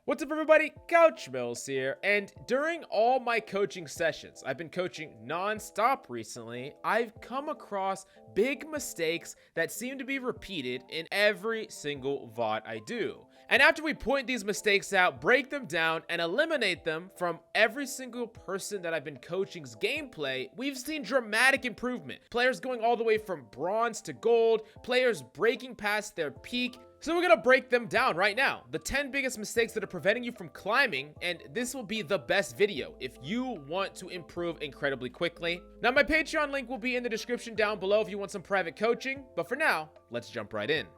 What's up, everybody? Couch Mills here, and during all my coaching sessions, I've been coaching non-stop recently, I've come across big mistakes that seem to be repeated in every single VOD I do. And after we point these mistakes out, break them down, and eliminate them from every single person that I've been coaching's gameplay, we've seen dramatic improvement. Players going all the way from bronze to gold, players breaking past their peak. So we're gonna break them down right now. The 10 biggest mistakes that are preventing you from climbing, and this will be the best video if you want to improve incredibly quickly. Now, my Patreon link will be in the description down below if you want some private coaching, but for now, let's jump right in.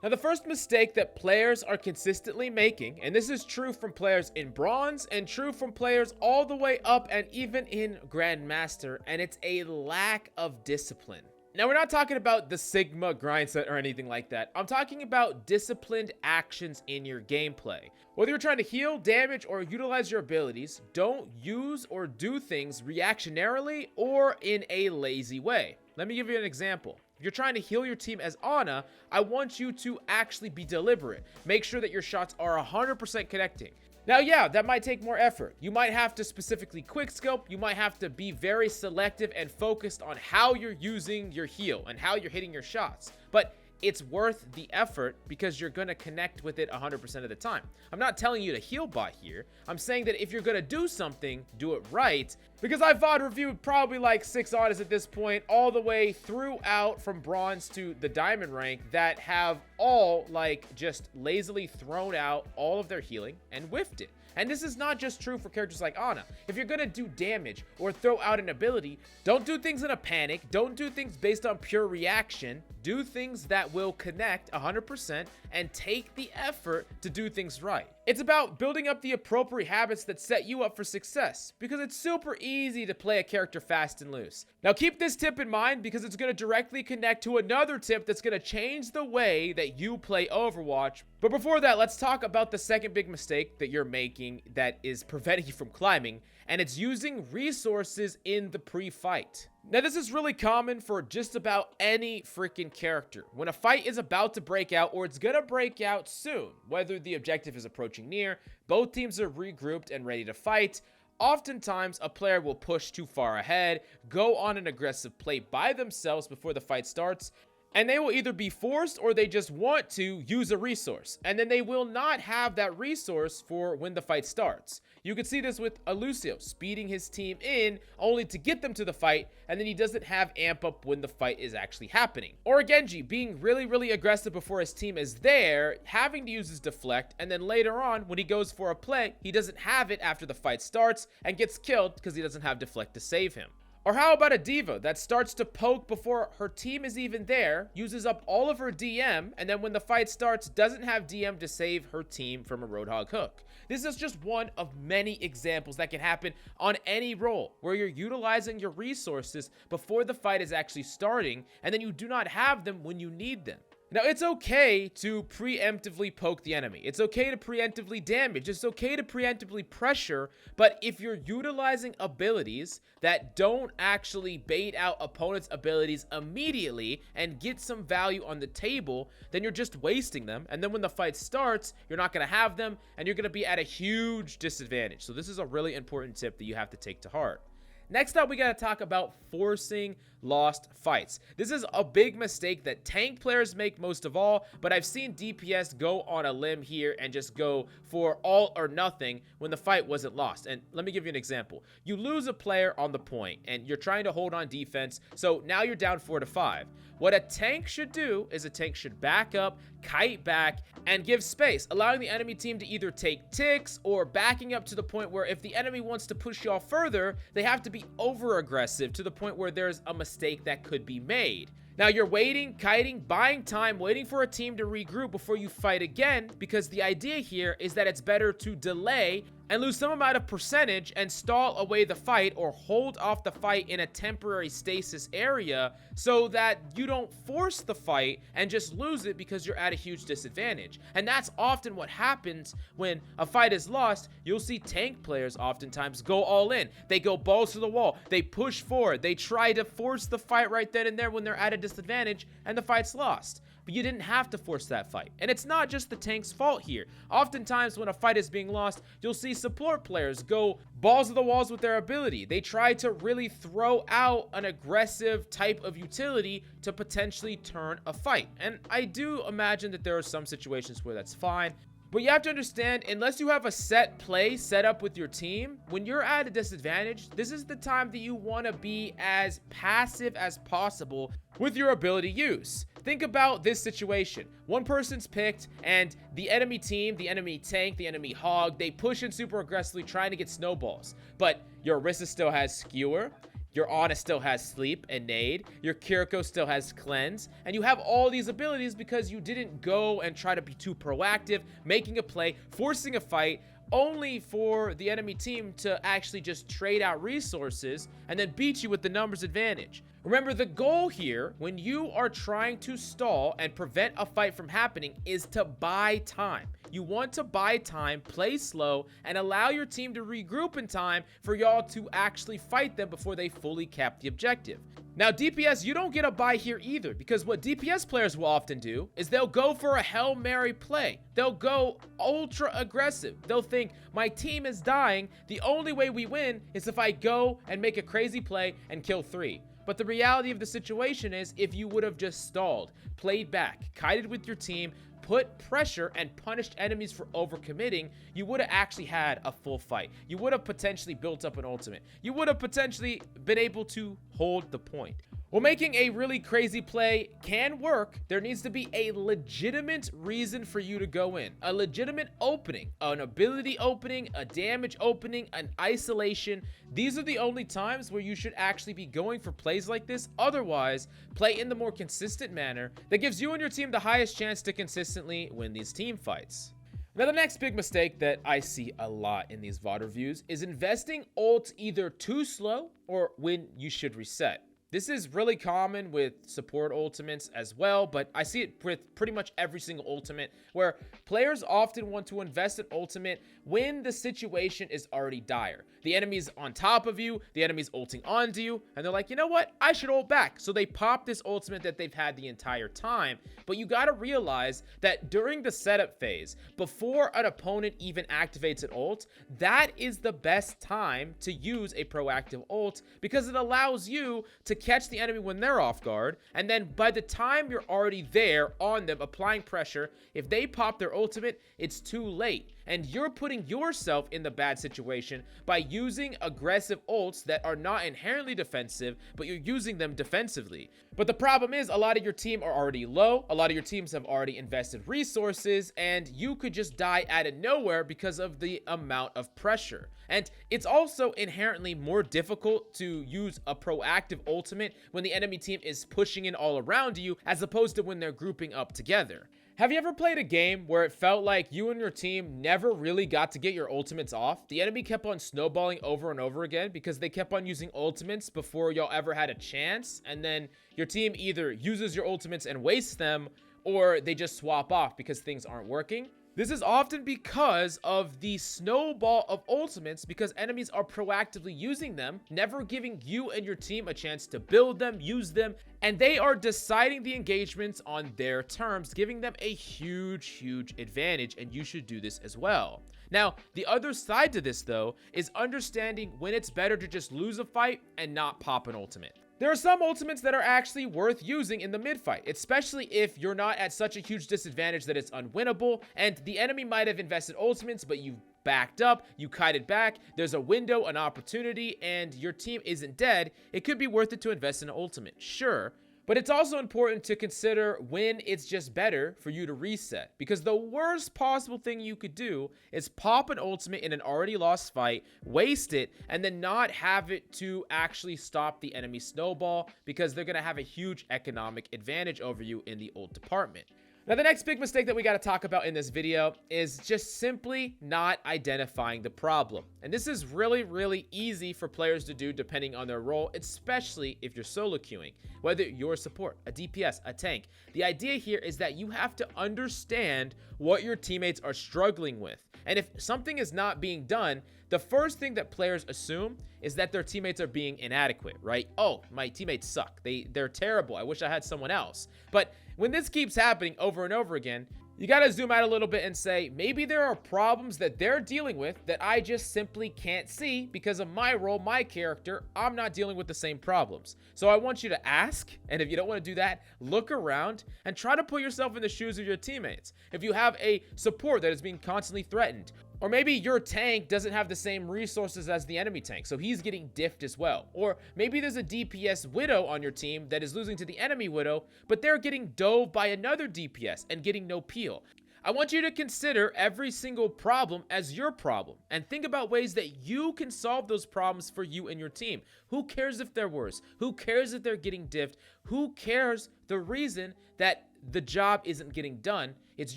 Now, the first mistake that players are consistently making, and this is true from players in bronze and true from players all the way up and even in Grandmaster, and it's a lack of discipline. Now, we're not talking about the Sigma grind set or anything like that. I'm talking about disciplined actions in your gameplay. Whether you're trying to heal, damage, or utilize your abilities, don't use or do things reactionarily or in a lazy way. Let me give you an example. If you're trying to heal your team as Ana, I want you to actually be deliberate. Make sure that your shots are 100% connecting. Now, yeah, that might take more effort. You might have to specifically quickscope. You might have to be very selective and focused on how you're using your heal and how you're hitting your shots. But it's worth the effort because you're going to connect with it 100% of the time. I'm not telling you to heal bot here. I'm saying that if you're going to do something, do it right. Because I've VOD reviewed probably like 6 artists at this point, all the way throughout from bronze to the diamond rank that have all like just lazily thrown out all of their healing and whiffed it. And this is not just true for characters like Ana. If you're gonna do damage or throw out an ability, don't do things in a panic. Don't do things based on pure reaction. Do things that will connect 100% and take the effort to do things right. It's about building up the appropriate habits that set you up for success, because it's super easy to play a character fast and loose. Now, keep this tip in mind because it's going to directly connect to another tip that's going to change the way that you play Overwatch. But before that, let's talk about the second big mistake that you're making that is preventing you from climbing, and it's using resources in the pre-fight. Now, this is really common for just about any freaking character. When a fight is about to break out, or it's gonna break out soon, whether the objective is approaching near, both teams are regrouped and ready to fight, oftentimes a player will push too far ahead, go on an aggressive play by themselves before the fight starts, and they will either be forced or they just want to use a resource. And then they will not have that resource for when the fight starts. You can see this with Lucio speeding his team in only to get them to the fight, and then he doesn't have amp up when the fight is actually happening. Or Genji being really aggressive before his team is there, having to use his deflect, and then later on when he goes for a play, he doesn't have it after the fight starts and gets killed because he doesn't have deflect to save him. Or how about a diva that starts to poke before her team is even there, uses up all of her DM, and then when the fight starts, doesn't have DM to save her team from a Roadhog hook. This is just one of many examples that can happen on any role, where you're utilizing your resources before the fight is actually starting, and then you do not have them when you need them. Now, it's okay to preemptively poke the enemy. It's okay to preemptively damage. It's okay to preemptively pressure. But if you're utilizing abilities that don't actually bait out opponents' abilities immediately and get some value on the table, then you're just wasting them. And then when the fight starts, you're not going to have them and you're going to be at a huge disadvantage. So this is a really important tip that you have to take to heart. Next up, we got to talk about forcing lost fights. This is a big mistake that tank players make most of all, but I've seen DPS go on a limb here and just go for all or nothing when the fight wasn't lost. And let me give you an example. You lose a player on the point and you're trying to hold on defense, so now you're down 4-5. What a tank should do is a tank should back up, kite back, and give space, allowing the enemy team to either take ticks or backing up to the point where if the enemy wants to push y'all further, they have to be over aggressive to the point where there's a mistake that could be made. Now you're waiting, kiting, buying time, waiting for a team to regroup before you fight again, because the idea here is that it's better to delay and lose some amount of percentage and stall away the fight or hold off the fight in a temporary stasis area so that you don't force the fight and just lose it because you're at a huge disadvantage. And that's often what happens when a fight is lost. You'll see tank players oftentimes go all in. They go balls to the wall. They push forward. They try to force the fight right then and there when they're at a disadvantage and the fight's lost. But you didn't have to force that fight. And it's not just the tank's fault here. Oftentimes when a fight is being lost, you'll see support players go balls to the walls with their ability. They try to really throw out an aggressive type of utility to potentially turn a fight. And I do imagine that there are some situations where that's fine. But you have to understand, unless you have a set play set up with your team, when you're at a disadvantage, this is the time that you want to be as passive as possible with your ability use. Think about this situation. One person's picked, and the enemy team, the enemy tank, the enemy hog, they push in super aggressively trying to get snowballs. But your Orisa still has Skewer. Your Ana still has Sleep and Nade. Your Kiriko still has Cleanse. And you have all these abilities because you didn't go and try to be too proactive, making a play, forcing a fight, only for the enemy team to actually just trade out resources and then beat you with the numbers advantage. Remember, the goal here, when you are trying to stall and prevent a fight from happening, is to buy time. You want to buy time, play slow, and allow your team to regroup in time for y'all to actually fight them before they fully cap the objective. Now, DPS, you don't get a buy here either, because what DPS players will often do is they'll go for a Hail Mary play. They'll go ultra aggressive. They'll think, my team is dying. The only way we win is if I go and make a crazy play and kill 3. But the reality of the situation is, if you would have just stalled, played back, kited with your team, put pressure and punished enemies for overcommitting, you would have actually had a full fight. You would have potentially built up an ultimate. You would have potentially been able to hold the point. While making a really crazy play can work, there needs to be a legitimate reason for you to go in. A legitimate opening, an ability opening, a damage opening, an isolation. These are the only times where you should actually be going for plays like this. Otherwise, play in the more consistent manner that gives you and your team the highest chance to consistently win these team fights. Now, the next big mistake that I see a lot in these VOD reviews is investing ult either too slow or when you should reset. This is really common with support ultimates as well, but I see it with pretty much every single ultimate, where players often want to invest in ultimate when the situation is already dire. The enemy's on top of you, the enemy's ulting onto you, and they're like, you know what? I should ult back. So they pop this ultimate that they've had the entire time. But you gotta realize that during the setup phase, before an opponent even activates an ult, that is the best time to use a proactive ult, because it allows you to catch the enemy when they're off guard, and then by the time you're already there on them applying pressure, if they pop their ultimate, it's too late, and you're putting yourself in the bad situation by using aggressive ults that are not inherently defensive, but you're using them defensively. But the problem is, a lot of your team are already low, a lot of your teams have already invested resources, and you could just die out of nowhere because of the amount of pressure. And it's also inherently more difficult to use a proactive ultimate when the enemy team is pushing in all around you, as opposed to when they're grouping up together. Have you ever played a game where it felt like you and your team never really got to get your ultimates off? The enemy kept on snowballing over and over again because they kept on using ultimates before y'all ever had a chance, and then your team either uses your ultimates and wastes them, or they just swap off because things aren't working. This is often because of the snowball of ultimates, because enemies are proactively using them, never giving you and your team a chance to build them, use them, and they are deciding the engagements on their terms, giving them a huge advantage, and you should do this as well. Now, the other side to this, though, is understanding when it's better to just lose a fight and not pop an ultimate. There are some ultimates that are actually worth using in the mid-fight, especially if you're not at such a huge disadvantage that it's unwinnable, and the enemy might have invested ultimates, but you've backed up, you kited back, there's a window, an opportunity, and your team isn't dead. It could be worth it to invest in an ultimate, sure. But it's also important to consider when it's just better for you to reset, because the worst possible thing you could do is pop an ultimate in an already lost fight, waste it, and then not have it to actually stop the enemy snowball, because they're going to have a huge economic advantage over you in the ult department. Now, the next big mistake that we got to talk about in this video is just simply not identifying the problem. And this is really easy for players to do depending on their role, especially if you're solo queuing. Whether you're a support, a DPS, a tank, the idea here is that you have to understand what your teammates are struggling with. And if something is not being done, the first thing that players assume is that their teammates are being inadequate, right? Oh, my teammates suck. They're terrible. I wish I had someone else. But when this keeps happening over and over again, you got to zoom out a little bit and say, maybe there are problems that they're dealing with that I just simply can't see because of my role, my character. I'm not dealing with the same problems. So I want you to ask, and if you don't want to do that, look around and try to put yourself in the shoes of your teammates. If you have a support that is being constantly threatened, or maybe your tank doesn't have the same resources as the enemy tank, so he's getting diffed as well. Or maybe there's a DPS Widow on your team that is losing to the enemy Widow, but they're getting dove by another DPS and getting no peel. I want you to consider every single problem as your problem and think about ways that you can solve those problems for you and your team. Who cares if they're worse? Who cares if they're getting diffed? Who cares the reason that the job isn't getting done? It's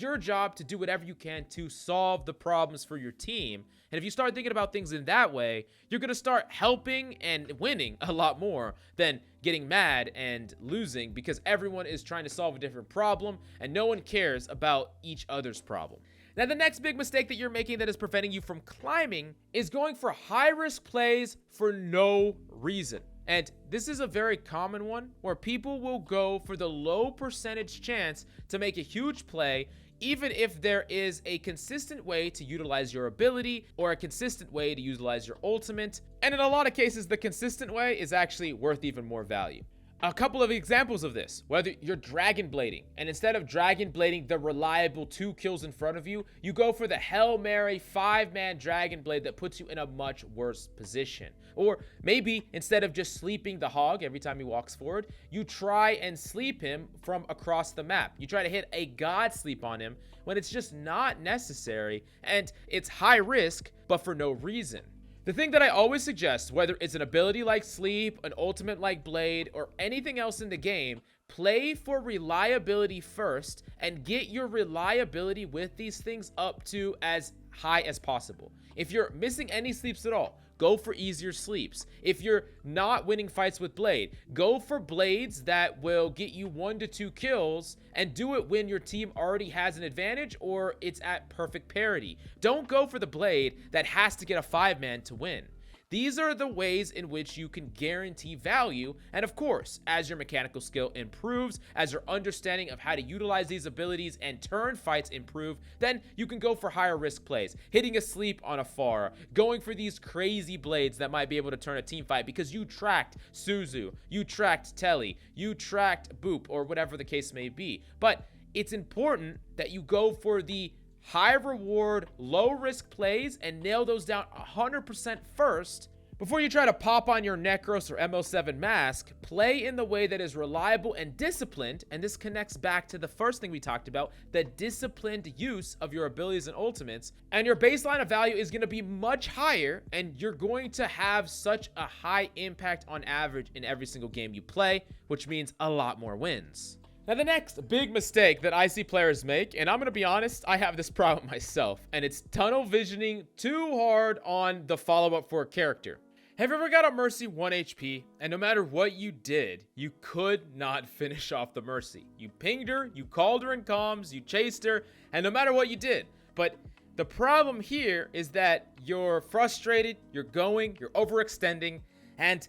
your job to do whatever you can to solve the problems for your team. And if you start thinking about things in that way, you're going to start helping and winning a lot more than getting mad and losing because everyone is trying to solve a different problem and no one cares about each other's problem. Now, the next big mistake that you're making that is preventing you from climbing is going for high-risk plays for no reason. And this is a very common one where people will go for the low percentage chance to make a huge play, even if there is a consistent way to utilize your ability or a consistent way to utilize your ultimate. And in a lot of cases, the consistent way is actually worth even more value. A couple of examples of this, whether you're dragon blading and instead of dragon blading the reliable 2 kills in front of you, you go for the Hail Mary 5-man dragon blade that puts you in a much worse position. Or maybe instead of just sleeping the hog every time he walks forward, you try and sleep him from across the map. You try to hit a god sleep on him when it's just not necessary and it's high risk, but for no reason. The thing that I always suggest, whether it's an ability like Sleep, an ultimate like Blade, or anything else in the game, play for reliability first and get your reliability with these things up to as high as possible. If you're missing any sleeps at all, go for easier sleeps. If you're not winning fights with Blade, go for blades that will get you 1 to 2 kills and do it when your team already has an advantage or it's at perfect parity. Don't go for the blade that has to get a 5-man to win. These are the ways in which you can guarantee value. And of course, as your mechanical skill improves, as your understanding of how to utilize these abilities and turn fights improve, then you can go for higher risk plays, hitting a sleep on a Pharah, going for these crazy blades that might be able to turn a team fight because you tracked Suzu, you tracked Telly, you tracked Boop, or whatever the case may be. But it's important that you go for the high reward, low risk plays and nail those down 100% first before you try to pop on your Necros or MO7 mask. Play in the way that is reliable and disciplined, and this connects back to the first thing we talked about, the disciplined use of your abilities and ultimates, and your baseline of value is going to be much higher, and you're going to have such a high impact on average in every single game you play, which means a lot more wins. Now, the next big mistake that I see players make, and I'm going to be honest, I have this problem myself, and it's tunnel visioning too hard on the follow-up for a character. Have you ever got a Mercy 1 HP, and no matter what you did, you could not finish off the Mercy? You pinged her, you called her in comms, you chased her, and no matter what you did. But the problem here is that you're frustrated, you're overextending, and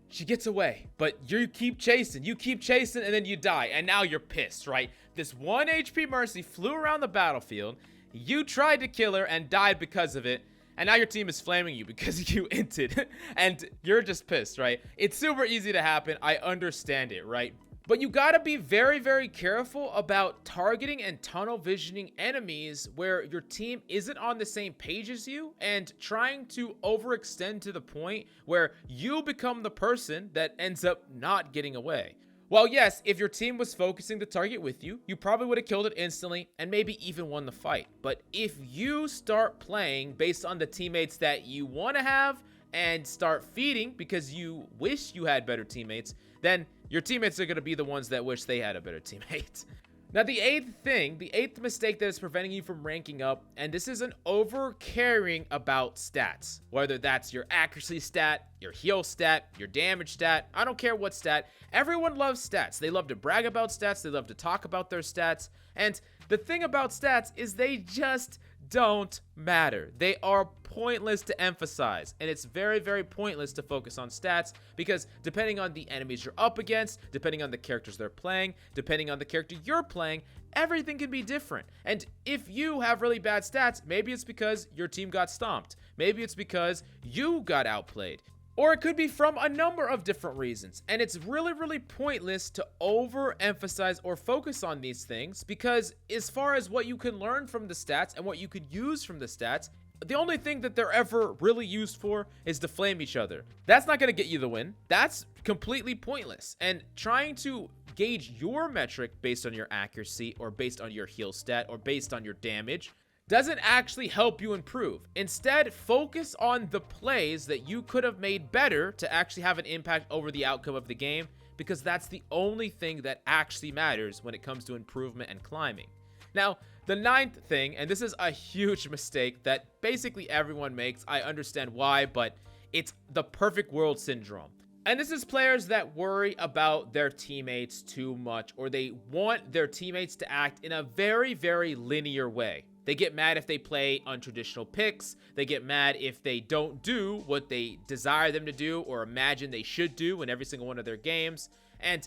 she gets away, but you keep chasing, and then you die, and now you're pissed, right? This 1 HP Mercy flew around the battlefield, you tried to kill her and died because of it, and now your team is flaming you because you inted, and you're just pissed, right? It's super easy to happen, I understand it, right? But you gotta be very, very careful about targeting and tunnel visioning enemies where your team isn't on the same page as you and trying to overextend to the point where you become the person that ends up not getting away. Well, yes, if your team was focusing the target with you, you probably would have killed it instantly and maybe even won the fight. But if you start playing based on the teammates that you want to have and start feeding because you wish you had better teammates, then your teammates are going to be the ones that wish they had a better teammate. Now, the eighth mistake that is preventing you from ranking up, and this is an over caring about stats, whether that's your accuracy stat, your heal stat, your damage stat, I don't care what stat. Everyone loves stats. They love to brag about stats. They love to talk about their stats. And the thing about stats is they just don't matter. They are pointless to emphasize, and it's very, very pointless to focus on stats because depending on the enemies you're up against, depending on the characters they're playing, depending on the character you're playing, everything can be different. And if you have really bad stats, maybe it's because your team got stomped. Maybe it's because you got outplayed. Or it could be from a number of different reasons. And it's really, really pointless to overemphasize or focus on these things because as far as what you can learn from the stats and what you could use from the stats, the only thing that they're ever really used for is to flame each other. That's not going to get you the win. That's completely pointless. And trying to gauge your metric based on your accuracy or based on your heal stat or based on your damage doesn't actually help you improve. Instead, focus on the plays that you could have made better to actually have an impact over the outcome of the game, because that's the only thing that actually matters when it comes to improvement and climbing. Now, the 9th thing, and this is a huge mistake that basically everyone makes, I understand why, but it's the perfect world syndrome. And this is players that worry about their teammates too much, or they want their teammates to act in a very, very linear way. They get mad if they play untraditional picks. They get mad if they don't do what they desire them to do or imagine they should do in every single one of their games. And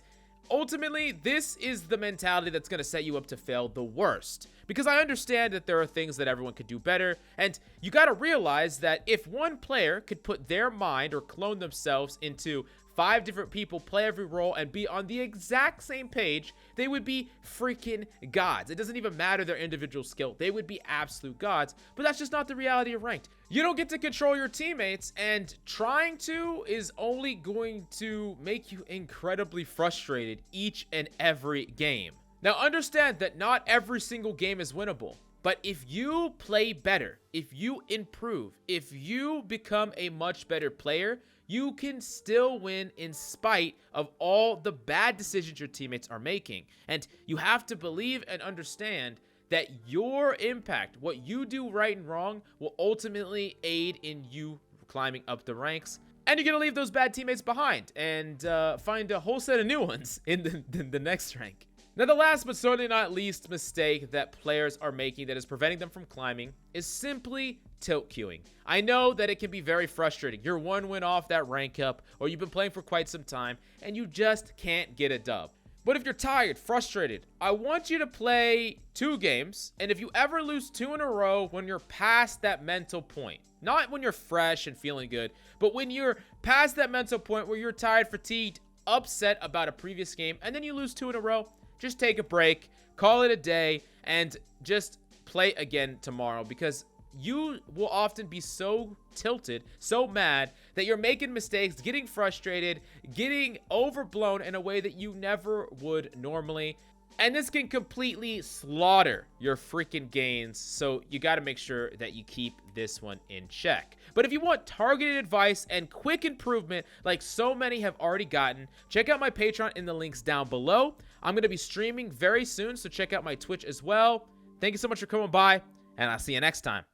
ultimately, this is the mentality that's going to set you up to fail the worst. Because I understand that there are things that everyone could do better. And you got to realize that if one player could put their mind or clone themselves into 5 different people, play every role, and be on the exact same page, they would be freaking gods. It doesn't even matter their individual skill. They would be absolute gods, but that's just not the reality of ranked. You don't get to control your teammates, and trying to is only going to make you incredibly frustrated each and every game. Now, understand that not every single game is winnable. But if you play better, if you improve, if you become a much better player, you can still win in spite of all the bad decisions your teammates are making. And you have to believe and understand that your impact, what you do right and wrong, will ultimately aid in you climbing up the ranks. And you're going to leave those bad teammates behind and find a whole set of new ones in the next rank. Now, the last but certainly not least mistake that players are making that is preventing them from climbing is simply tilt queuing. I know that it can be very frustrating. You're one win off that rank up, or you've been playing for quite some time, and you just can't get a dub. But if you're tired, frustrated, I want you to play 2 games, and if you ever lose 2 in a row when you're past that mental point, not when you're fresh and feeling good, but when you're past that mental point where you're tired, fatigued, upset about a previous game, and then you lose 2 in a row, just take a break, call it a day, and just play again tomorrow, because you will often be so tilted, so mad, that you're making mistakes, getting frustrated, getting overblown in a way that you never would normally. And this can completely slaughter your freaking gains, so you got to make sure that you keep this one in check. But if you want targeted advice and quick improvement like so many have already gotten, check out my Patreon in the links down below. I'm going to be streaming very soon, so check out my Twitch as well. Thank you so much for coming by, and I'll see you next time.